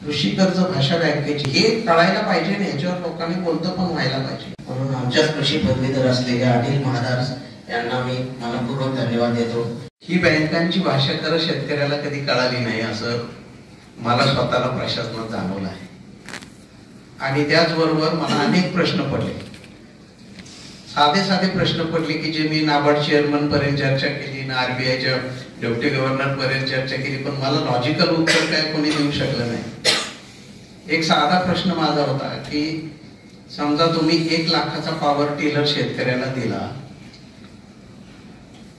कृषी कर्ज भाषा बँकेची हे कळायला पाहिजे ना, याच्यावर लोकांनी बोलतं पण व्हायला पाहिजे. म्हणून आमच्याच कृषी पदवीधर असलेल्या अनिल महादास यांना मी मनपूर्वक धन्यवाद देतो. ही बँकांची भाषा खरं शेतकऱ्याला कधी कळाली नाही असं मला स्वतःला प्रशासनात जाणवलं आहे. आणि त्याचबरोबर मला अनेक प्रश्न पडले, साधे साधे प्रश्न पडले की जे मी नाबार्ड चेअरमन पर्यंत चर्चा केली ना RBIच्या डेप्युटी गव्हर्नर पर्यंत चर्चा केली, पण मला लॉजिकल उत्तर काय कोणी देऊ शकलं नाही. एक साधा प्रश्न माझा होता की समजा तुम्ही 1 लाखाचा पॉवर टिलर शेतकऱ्याला दिला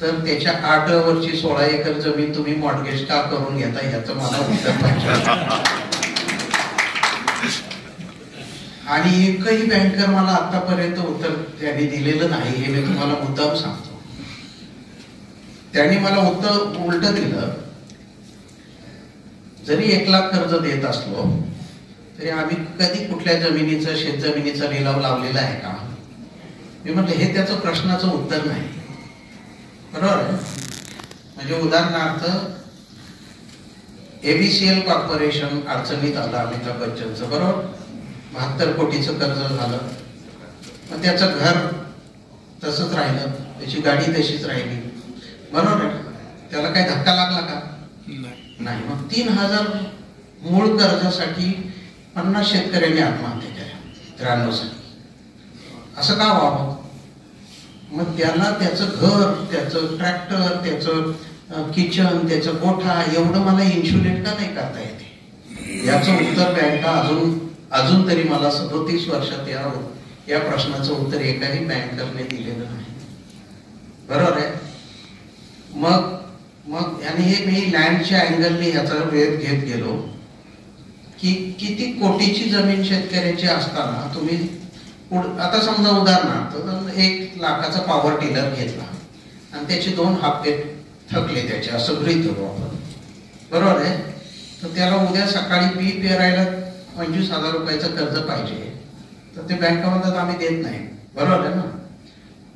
तर त्याच्या 8 वरची 16 एकर जमीन तुम्ही मॉर्टगेज का करून घेता, याचं मला उत्तर पाहिजे. आणि एकही बँकर मला आतापर्यंत उत्तर त्यांनी दिलेलं नाही, हे मी तुम्हाला मुद्दाम सांगतो. त्यांनी मला उत्तर उलट दिलं, जरी 1 लाख कर्ज देत असलो तरी आम्ही कधी कुठल्या जमिनीचा शेतजमिनीचा लिलाव लावलेला आहे का? मी म्हटलं हे त्याचं प्रश्नाचं उत्तर नाही. बरोबर आहे. म्हणजे उदाहरणार्थ ABCL कॉर्पोरेशन अडचणीत आलं अमिताभ बच्चनचं, बरोबर, 72 कोटीचं कर्ज झालं, मग त्याचं घर तसंच राहिलं, त्याची गाडी तशीच राहिली, बरोबर आहे. त्याला काही धक्का लागला का? नाही. मग 3000 मूळ कर्जासाठी 50 शेतकऱ्यांनी आत्महत्या केल्या 93 साली. असं का व्हावं? मग त्याला त्याचं घर, त्याचं ट्रॅक्टर, त्याचं किचन, त्याचं गोठा एवढं मला इन्शुरेट का नाही करता येते? याचं उत्तर बँका अजून तरी मला 37 वर्षात या प्रश्नाचं उत्तर एकाही बँकरने दिलेलं नाही. बरोबर आहे. मग आणि हे मी लँडच्या अँगलने याचा वेध घेत गेलो की किती कोटीची जमीन शेतकऱ्याची असताना तुम्ही आता समजा उदाहरणार्थ 1 लाखाचा पॉवर टिलर घेतला आणि त्याचे 2 हप्ते थकले त्याचे, असं गृहीत धरू आपण, बरोबर आहे. तर त्याला उद्या सकाळी बी पेरायला 25,000 रुपयाचं कर्ज पाहिजे, तर ते बँका म्हणतात आम्ही देत नाही, बरोबर आहे ना.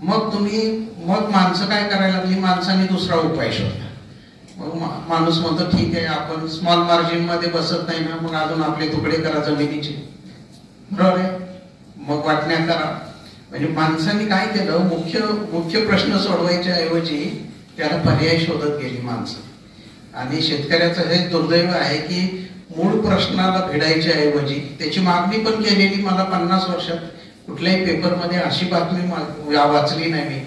मग माणसं काय करायला लागली, माणसाने दुसरा उपाय शोधला. मग माणूस म्हणतो ठीक आहे, आपण स्मॉल मार्जिन मध्ये बसत नाही ना, मग अजून आपले तुकडे करा जमिनीचे, बरोबर आहे. मग वाटण्या करा. म्हणजे माणसांनी काय केलं, मुख्य प्रश्न सोडवायच्या ऐवजी त्याला पर्याय शोधत गेली माणसं. आणि शेतकऱ्याचं हे दुर्दैव आहे की मूळ प्रश्नाला भिडायच्या ऐवजी त्याची मागणी पण केलेली. मला 50 वर्षात कुठल्याही पेपरमध्ये अशी बातमी वाचली नाही मी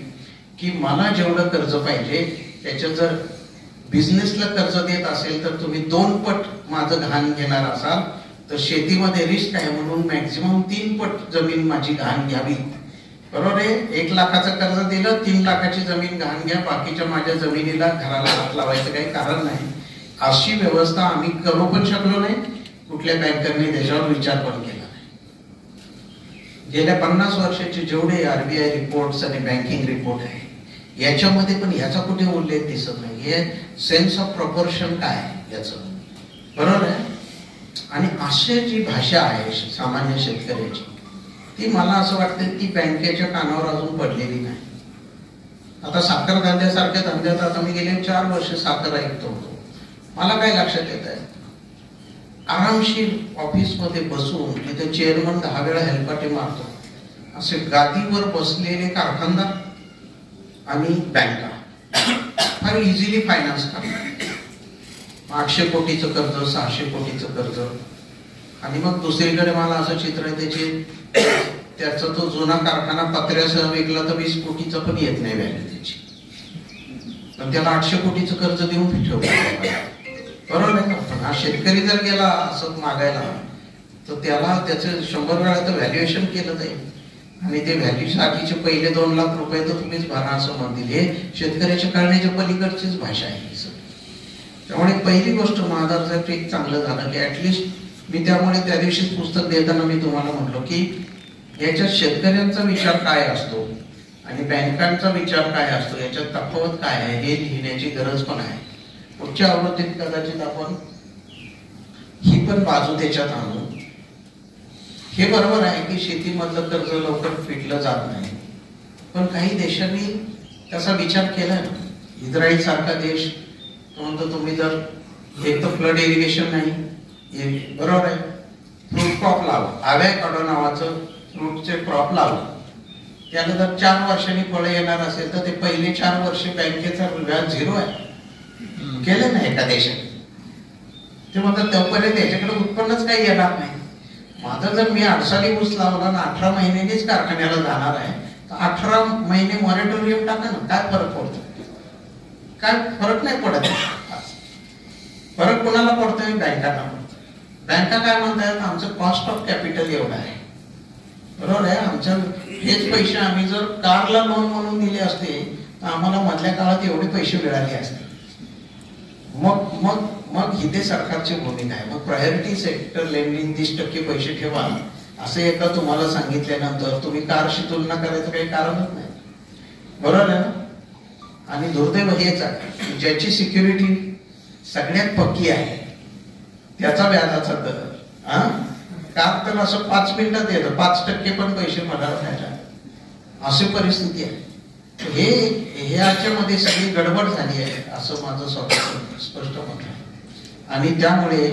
की मला जेवढं कर्ज पाहिजे त्याच्यात जर बिझनेसला कर्ज देत असेल तर तुम्ही 2 पट माझं घाण घेणार असाल तर शेतीमध्ये रिस्क आहे म्हणून मॅक्झिमम 3 पट जमीन माझी घाण घ्यावी, बरोबर आहे. 1 लाखाचं कर्ज दिलं, 3 लाखाची जमीन घाण घ्या, बाकीच्या माझ्या जमिनीला घराला हात लावायचं काही कारण नाही. अशी व्यवस्था आम्ही करू पण शकलो नाही, कुठल्या बँकरने त्याच्यावर विचार पण केला नाही. गेल्या 50 वर्षाचे जेवढे RBI रिपोर्ट्स आणि बँकिंग रिपोर्ट आहे याच्यामध्ये पण ह्याचा कुठे उल्लेख दिसत नाही. हे सेन्स ऑफ प्रपोर्शन काय याचं, बरोबर आहे. आणि अशी जी भाषा आहे सामान्य शेतकऱ्याची, ती मला असं वाटतं की बँकेच्या कानावर अजून पडलेली नाही. आता साखर धंद्यासारख्या धंद्यात आता मी गेले 4 वर्ष साखर ऐकतो होतो. मला काय लक्षात येत आहे, आरामशीर ऑफिस मध्ये बसून तिथे चेअरमन 10 वेळा हेलपाटे मारतो, असे गादीवर बसलेले कारखानदार आणि बँका फार इझिली फायनान्स करतात. 800 कोटीचं कर्ज, 600 कोटीचं कर्ज. आणि मग दुसरीकडे मला असं चित्र आहे त्याचा तो जुना कारखाना पत्र्यासह विकला तर 20 कोटीचं पण येत नाही व्हॅल्यू त्याची, पण त्याला 800 कोटीचं कर्ज देऊन ठेवलं, बरोबर आहे ना. पण हा शेतकरी जर गेला असं मागायला तर त्याला त्याचं 100 वेळा तर व्हॅल्युएशन केलं जाईल आणि ते व्हॅल्यूसाठीचे पहिले 2 लाख रुपये तर तुम्हीच भरा असं म्हणतील. हे शेतकऱ्याच्या कळण्याच्या पलीकडचीच भाषा आहे. त्यामुळे पहिली गोष्ट महादारसाठी एक चांगलं झालं की ऍटलिस्ट मी त्यामुळे त्या दिवशीच पुस्तक देताना मी तुम्हाला म्हटलो की याच्यात शेतकऱ्यांचा विचार काय असतो आणि बँकांचा विचार काय असतो, याच्यात तफावत काय आहे हे लिहिण्याची गरज पण आहे. पुढच्या आवृत्तीत कदाचित आपण ही पण बाजू त्याच्यात आणू. हे बरोबर आहे की शेतीमधलं कर्ज लवकर फिटलं जात नाही, पण काही देशांनी त्याचा विचार केला ना. इस्रायल सारखा देश म्हणतो तुम्ही जर एक तर फ्लड इरिगेशन नाही, बरोबर आहे. फ्रूट क्रॉप लावलं, ॲव्होकाडो नावाचं फ्रूटचे क्रॉप लावलं, त्याला जर 4 वर्षांनी फळं येणार असेल तर ते पहिले 4 वर्ष बँकेचा व्याज 0 आहे. केलं ना एका देशात, ते म्हणतात तोपर्यंत त्याच्याकडे उत्पन्नच काही येणार नाही. माझं जर मी 8 साली ऊस लावला ना 18 महिन्यांनीच कारखान्याला जाणार आहे, तर 18 महिने मॉरेटोरियम टाका ना, काय फरक पडतो? काय फरक नाही पडत. फरक कोणाला पडतोय? बँकांना पडतो. बँका काय म्हणतात, आमचं कॉस्ट ऑफ कॅपिटल एवढं आहे, बरोबर आहे. आमच्या हेच पैसे आम्ही जर कारला लोन म्हणून दिले असते तर आम्हाला मधल्या काळात एवढे पैसे मिळाले असते. मग मग मग इथे सरकारची भूमिका आहे. मग प्रायोरिटी सेक्टर लेंडिंग 30% पैसे ठेवा असं एकदा तुम्हाला सांगितल्यानंतर तुम्ही कारशी तुलना करायचं काही कारणच नाही, बरोबर आहे ना. आणि दुर्दैव हेच आहे, ज्याची सिक्युरिटी सगळ्यात पक्की आहे त्याचा व्याजाचा दर कार तर असं 5 मिनिटात येतं, 5% पण पैसे मला द्यायला, अशी परिस्थिती आहे. हे याच्यामध्ये सगळी गडबड झाली आहे असं माझं स्वतः स्पष्ट मत आहे. आणि त्यामुळे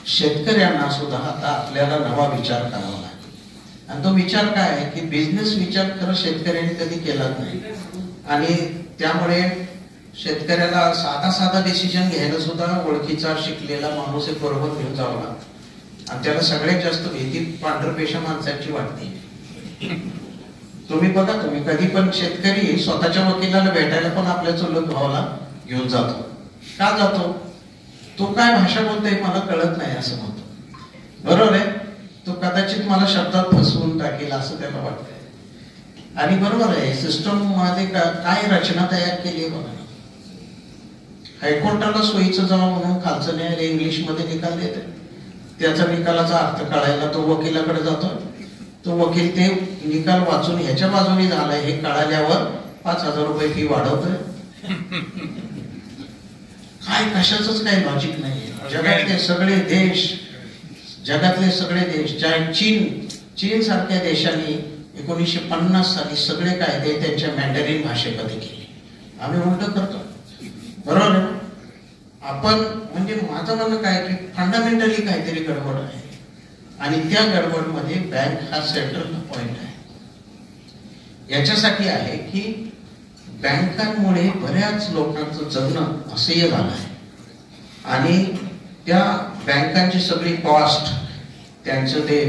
शेतकऱ्यांना सुद्धा आता आपल्याला नवा विचार करावा लागेल. आणि तो विचार काय आहे की बिझनेस विचार खरं शेतकऱ्यांनी कधी केलाच नाही. आणि त्यामुळे शेतकऱ्याला साधा डिसिजन घ्यायला सुद्धा ओळखीचा शिकलेला माणूस एक बरोबर घेऊन जावा लागतो. आणि त्याला सगळ्यात जास्त भीती पांढरपेशा माणसाची वाटते. तुम्ही बघा, तुम्ही कधी पण शेतकरी स्वतःच्या वकिलाला भेटायला पण आपल्या चुलत भावाला घेऊन जातो. का जातो? तो काय भाषा बोलतोय मला कळत नाही असं म्हणतो, बरोबर आहे. तो कदाचित मला शब्दात फसवून टाकेल असं त्याला वाटतंय. आणि बरोबर आहे, सिस्टम मध्ये काय रचना तयार केली आहे बघा. हायकोर्टाला सोयीचं जावं म्हणून खालचं न्यायालय इंग्लिश मध्ये निकाल देते, त्याचा निकालाचा अर्थ कळायला तो वकिलाकडे जातो. तो वकील ते निकाल वाचून ह्याच्या बाजूने झालाय हे कळाल्यावर 5,000 रुपये फी वाढवतोय. काय कशाच काही लॉजिक नाही. जगातले सगळे देश चीन सारख्या देशांनी 1950 साली सगळे कायदे त्यांच्या मॅन्डरिन भाषेमध्ये केले. आम्ही उलट करतो, बरोबर आहे. आपण म्हणजे माझं म्हणणं काय की फंडामेंटली काहीतरी गडबड आहे. आणि त्या गडबडमध्ये बँक हा सेंट्रल पॉइंट आहे. याच्यासाठी आहे की बँकांमुळे बऱ्याच लोकांचं जगणं असह्य झालं आहे. आणि त्या बँकांची सगळी कॉस्ट, त्यांचं ते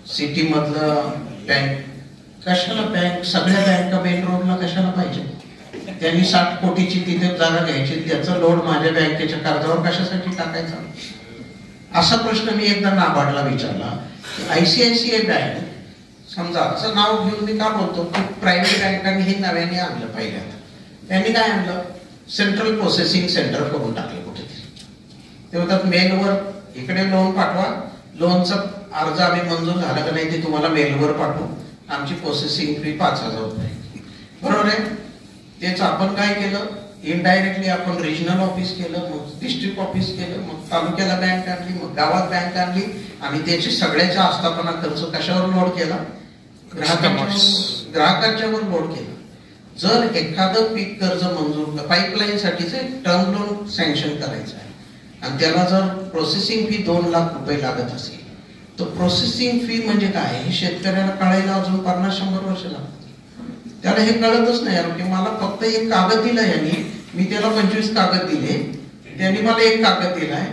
सिटी मधलं बँक कशाला, बँक सगळ्या बँका मेन रोडला कशाला पाहिजे? त्यांनी 60 कोटीची तिथे जागा घ्यायची, त्याचा लोड माझ्या बँकेच्या कर्जावर कशासाठी टाकायचा? असा प्रश्न मी एकदा नाबार्डला विचारला. ICICI बँक समजा, असं नाव घेऊन मी का बोलतो की प्रायव्हेट बँकांनी हे नव्याने आणलं पहिल्यांदा. त्यांनी काय आणलं? सेंट्रल प्रोसेसिंग सेंटर करून टाकले कुठेतरी. ते म्हणतात मेलवर इकडे लोन पाठवा, लोनचा अर्ज आम्ही मंजूर झाला का नाही ते तुम्हाला मेलवर पाठवू, आमची प्रोसेसिंग फी 5,000 रुपये, बरोबर आहे. तेच आपण काय केलं, इनडायरेक्टली आपण रिजनल ऑफिस केलं, मग डिस्ट्रिक्ट ऑफिस केलं, मग तालुक्याला बँक आणली, मग गावात बँक आणली. आणि त्याची सगळ्याचा आस्थापना खर्च कशावर लोड केला? ग्राहकांच्यावर लोड केला. जर एखादं पीक कर्ज मंजूर पाईपलाईन साठीचे टर्म लोन सँक्शन करायचं आहे आणि त्याला जर प्रोसेसिंग फी 2 लाख रुपये लागत असेल तर प्रोसेसिंग फी म्हणजे काय हे शेतकऱ्याला कळायला अजून 50-100 वर्ष लागतात. त्याला हे कळतच नाही की मला फक्त एक कागद दिला यांनी, मी त्याला 25 कागद दिले, त्यांनी मला एक कागद दिलाय,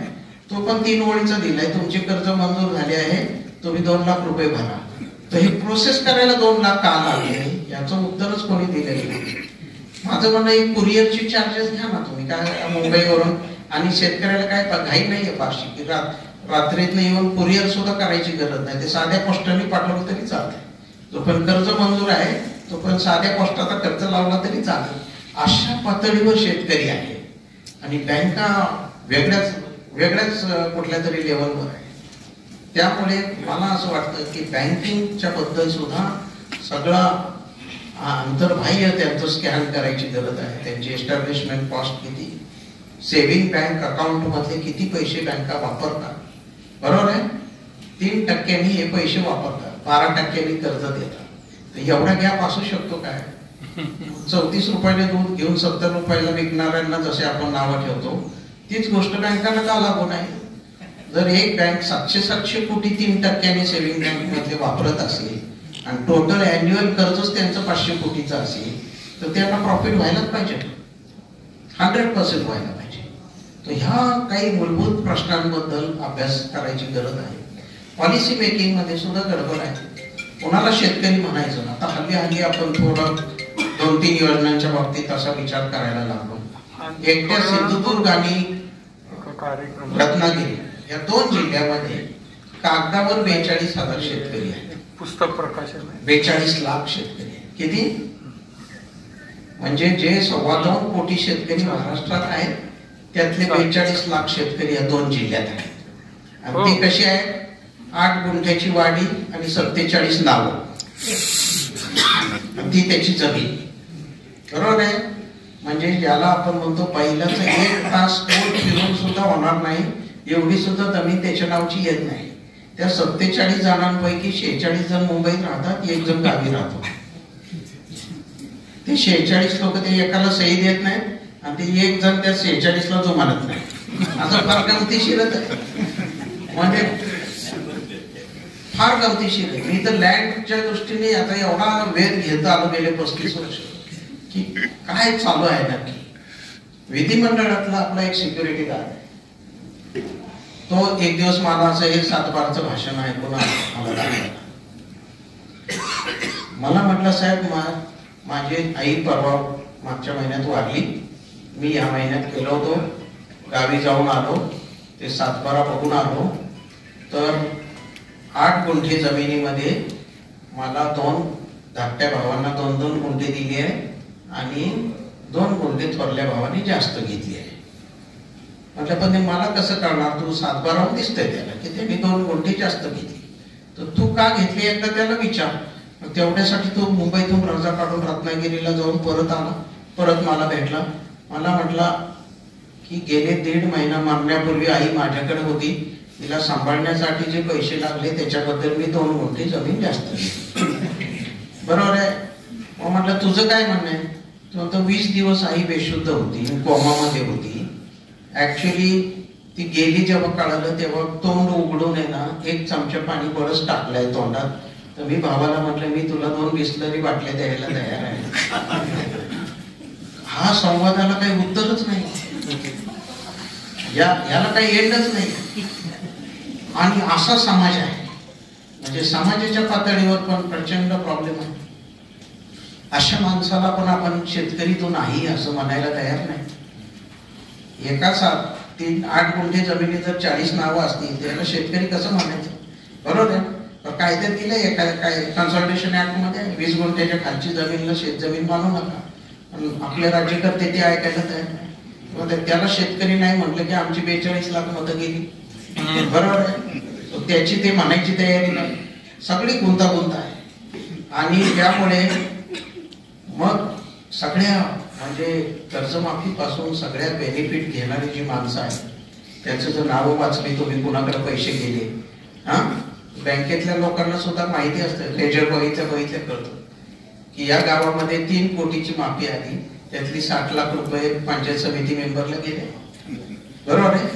तो पण 3 ओळीचा दिलाय, तुमचे कर्ज मंजूर झाले आहे, तुम्ही 2 लाख रुपये भरा. तर हे प्रोसेस करायला 2 लाख का लागले याचं उत्तरच कोणी दिलेलं नाही. माझं म्हणणं एक कुरिअरची चार्जेस घ्या ना तुम्ही, काय मुंबईवरून. आणि शेतकऱ्याला काय घाई नाहीये फारशी की रात्रीतनं येऊन कुरिअर सुद्धा करायची गरज नाही, ते साध्या पोस्टाने पाठवलं तरी चालतंय. जो पण कर्ज मंजूर आहे तो पण साध्या पोस्टाचा खर्च लावला तरी चालेल. अशा पातळीवर शेतकरी आहे आणि बँका वेगळ्याच कुठल्या तरी लेवलवर आहे. त्यामुळे मला असं वाटतं की बँकिंगच्या बद्दल सुद्धा सगळा अंतर्बाह्य त्यांचं स्कॅन करायची गरज आहे. त्यांची एस्टॅब्लिशमेंट कॉस्ट किती, सेव्हिंग बँक अकाउंट मध्ये किती पैसे बँका वापरतात, बरोबर आहे. 3% हे पैसे वापरतात, 12% कर्ज देतात. तर एवढा गॅप असू शकतो काय? 34 रुपयाला दूध घेऊन 70 रुपयाला विकणाऱ्यांना जसे आपण नावं ठेवतो तीच गोष्ट बँकांना का लागू नाही? जर एक बँक 700 कोटी 3% सेव्हिंग बँक मध्ये वापरत असेल आणि टोटल अॅन्युअल कर्जच त्यांचं 500 कोटीचं असेल तर त्यांना प्रॉफिट व्हायलाच पाहिजे, 100% व्हायला पाहिजे. तर ह्या काही मूलभूत प्रश्नांबद्दल अभ्यास करायची गरज आहे. पॉलिसी मेकिंग मध्ये सुद्धा गडबड आहे. कोणाला शेतकरी म्हणायचं? आता हल्ली आपण थोडं 2-3 योजनांच्या बाबतीत असा विचार करायला लागलो. एकट्या सिंधुदुर्ग आणि रत्नागिरी या 2 जिल्ह्यामध्ये कागदावर 42,000 शेतकरी आहेत. पुस्तक प्रकाशन 42 लाख शेतकरी आहेत. किती? म्हणजे जे 2.25 कोटी शेतकरी महाराष्ट्रात आहेत त्यातले 42 लाख शेतकरी या 2 जिल्ह्यात आहेत. आणि ते कसे आहेत? 8 गुंठ्याची वाडी आणि 47 नावं, ती त्याची जमीन. बरोबर आहे? म्हणजे ज्याला आपण म्हणतो पहिल्याच 1 तास कोट फिरून सुद्धा होणार नाही एवढी सुद्धा जमीन त्याच्या नावची येत नाही. त्या 47 जणांपैकी 46 जण मुंबईत राहतात, 1 जण गावी राहतो. ते 46 लोक ते एकाला सही देत नाहीत आणि ते 1 जण त्या 46 ला जो मानत नाही. असं फार गमतीशीरच आहे. म्हणजे फार गमतीशीर आहे. मी तर लँडच्या दृष्टीने आता एवढा वेध घेत आलो गेले 35 वर्ष की काय चालू आहे नक्की. विधिमंडळातला आपला एक सिक्युरिटी गार्ड आहे, तो एक दिवस मला असं हे 7-12चं भाषण ऐकून मला म्हटलं, साहेब माझी आई परवा मागच्या महिन्यात वारली, मी या महिन्यात गेलो होतो, गावी जाऊन आलो, ते 7-12 बघून आलो, तर 8 गुंठे जमिनीमध्ये मला 2 धाकट्या भावांना 2-2 गुंठे दिली आहे आणि 2 गुंठे थोरल्या भावाने जास्त घेतली आहे. म्हटलं पण मला कसं कळणार? तू 7-12 दिसतंय त्याला की त्यांनी 2 गुंठे जास्त घेतली, तर तू का घेतली एकदा त्याला विचार. तेवढ्यासाठी तो मुंबईतून रजा काढून रत्नागिरीला जाऊन परत आला, परत मला भेटला. मला म्हटला की गेले 1.5 महिना मरण्यापूर्वी आई माझ्याकडे होती, तिला सांभाळण्यासाठी जे पैसे लागले त्याच्याबद्दल मी 2 गुंठे जमीन जास्त घेतली. बरोबर आहे? मग म्हटलं तुझं काय म्हणणं आहे? तो 20 दिवस आई बेशुद्ध होती, कोमामध्ये होती. ऍक्च्युली ती गेली जेव्हा कळालं तेव्हा तोंड उघडून आहे ना 1 चमचा पाणी बरंच टाकलाय तोंडात. तर मी भावाला म्हटलं मी तुला 2 बिस्लरी बाटल्या द्यायला तयार आहे. हा संवादाला काही उत्तरच नाही, याला काही एंडच नाही. आणि असा समाज आहे, म्हणजे समाजाच्या पातळीवर पण प्रचंड प्रॉब्लेम आहे. अशा माणसाला पण आपण शेतकरी तो नाही असं म्हणायला तयार नाही. एका 8 गुंठे जमिनी जर 40 नावं असतील त्याला शेतकरी कसं म्हणायचं? बरोबर आहे? कायद्यात दिलंय काय कन्सल्टेशन ऍक्ट मध्ये 20 गुंठ्याच्या खालची जमीनला शेतजमीन मानू नका. आपले राज्यकर्ते ते ऐकायला तयार नाही. त्याला शेतकरी नाही म्हटलं की आमची 42 लाख मतं गेली. बरोबर आहे? त्याची ते म्हणायची तयारी नाही. सगळी गुंतागुंत आहे. आणि त्यामुळे मग सगळ्या म्हणजे कर्जमाफी पासून सगळ्या बेनिफिट घेणारी जी माणसं आहेत त्याचं जर नावं वाचली तुम्ही कुणाकडे पैसे गेले, बँकेतल्या लोकांना सुद्धा माहिती असतं, लेजर बघितल्या कळतं की या गावामध्ये 3 कोटीची माफी आली, त्यातली 60 लाख रुपये पंचायत समिती मेंबरला गेले. बरोबर आहे?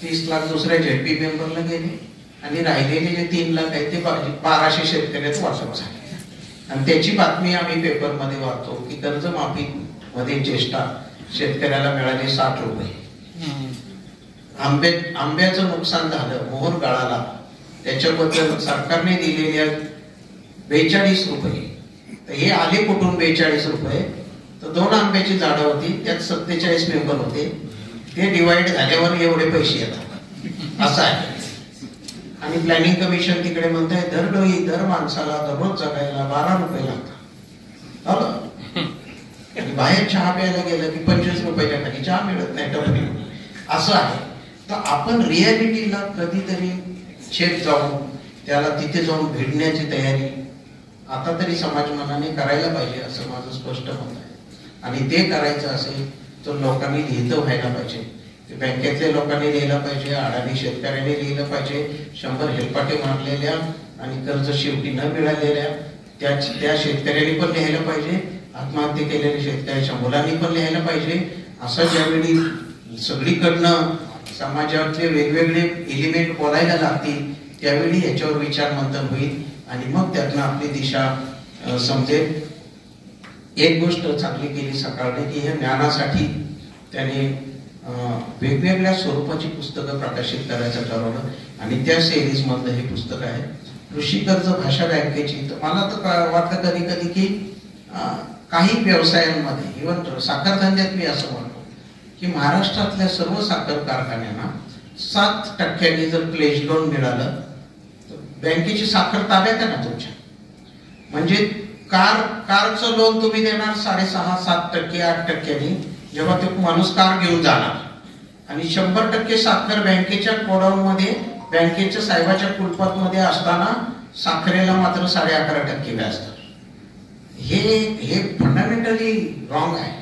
30 लाख दुसऱ्या झेडपी मेंबरला गेले आणि राहिलेले जे 3 लाख आहेत ते 1200 शेतकऱ्याच वाटप झाले. आणि त्याची बातमी आम्ही पेपरमध्ये वाचतो की कर्जमाफी मध्ये चेष्टा, शेतकऱ्याला मिळाले 60 रुपये. आंब्याचं नुकसान झालं, मोहर गळाला, त्याच्याबद्दल सरकारने दिलेल्या 42 रुपये. तर हे आले कुठून 42 रुपये? तर 2 आंब्याची झाडं होती, त्यात 47 मेंबर होते, ते डिवाइड झाल्यावर एवढे पैसे येतात असं आहे. आणि प्लॅनिंग कमिशन तिकडे म्हणताय दर माणसाला दररोज जगायला 12 रुपये लागतात. बाहेर चहा प्यायला गेलं की 25 रुपयाच्या खाली चहा मिळत नाही टपरी, असं आहे. तर आपण रियालिटीला कधीतरी चेक जाऊन त्याला तिथे जाऊन भेटण्याची तयारी आता तरी समाज मनाने करायला पाहिजे असं माझं स्पष्ट मत आहे. आणि ते करायचं असेल तर लोकांनी लिहितं व्हायला पाहिजे. बँकेतल्या लोकांनी लिहिलं पाहिजे, अडाणी शेतकऱ्यांनी लिहिलं पाहिजे, 100 हेलपाटे मारलेल्या आणि कर्ज शेवटी न मिळालेल्या त्या शेतकऱ्यांनी पण लिहायला पाहिजे, आत्महत्या केलेल्या शेतकऱ्याच्या मुलांनी पण लिहायला पाहिजे. असं ज्यावेळी सगळीकडनं समाजातले वेगवेगळे एलिमेंट बोलायला लागतील, त्यावेळी याच्यावर विचार मंथन होईल आणि मग त्यातनं आपली दिशा समजेल. एक गोष्ट चांगली केली सकाळने की ह्या ज्ञानासाठी त्याने वेगवेगळ्या स्वरूपाची पुस्तकं प्रकाशित करायचं ठरवलं आणि त्या सिरीज मधलं हे पुस्तक आहे कृषी कर्ज भाषा बँकेची. तर मला तर वाटतं कधी कधी की काही व्यवसायांमध्ये इव्हन साखर धंद्यात मी असं म्हणतो की महाराष्ट्रातल्या सर्व साखर कारखान्यांना 7% जर प्लेज लोन मिळालं तर बँकेची साखर ताब्यात आहे ना तुमच्या. म्हणजे कारचं लोन तुम्ही देणार 6.5%, 7%, 8%, जेव्हा ते माणूस कार घेऊन जाणार आणि 100% साखर बँकेच्या गोडाऊन मध्ये बँकेच्या साहेबाच्या कुलपात मध्ये असताना साखरेला मात्र 11.5% व्याज दर. हे फंडामेंटली रॉंग आहे.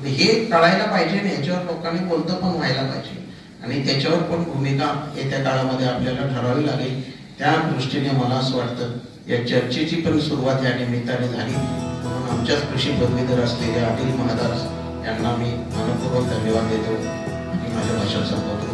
हे कळायला पाहिजे आणि याच्यावर लोकांनी बोलतं पण व्हायला पाहिजे आणि त्याच्यावर पण भूमिका येत्या काळामध्ये आपल्याला ठरवावी लागेल. त्या दृष्टीने मला असं वाटतं या चर्चेची पण सुरुवात या निमित्ताने झाली. म्हणून आमच्याच कृषी पदवीधर असलेले अनिल महादास यांना मी मनपूर्वक धन्यवाद देतो आणि माझ्या भाषण संपवतो.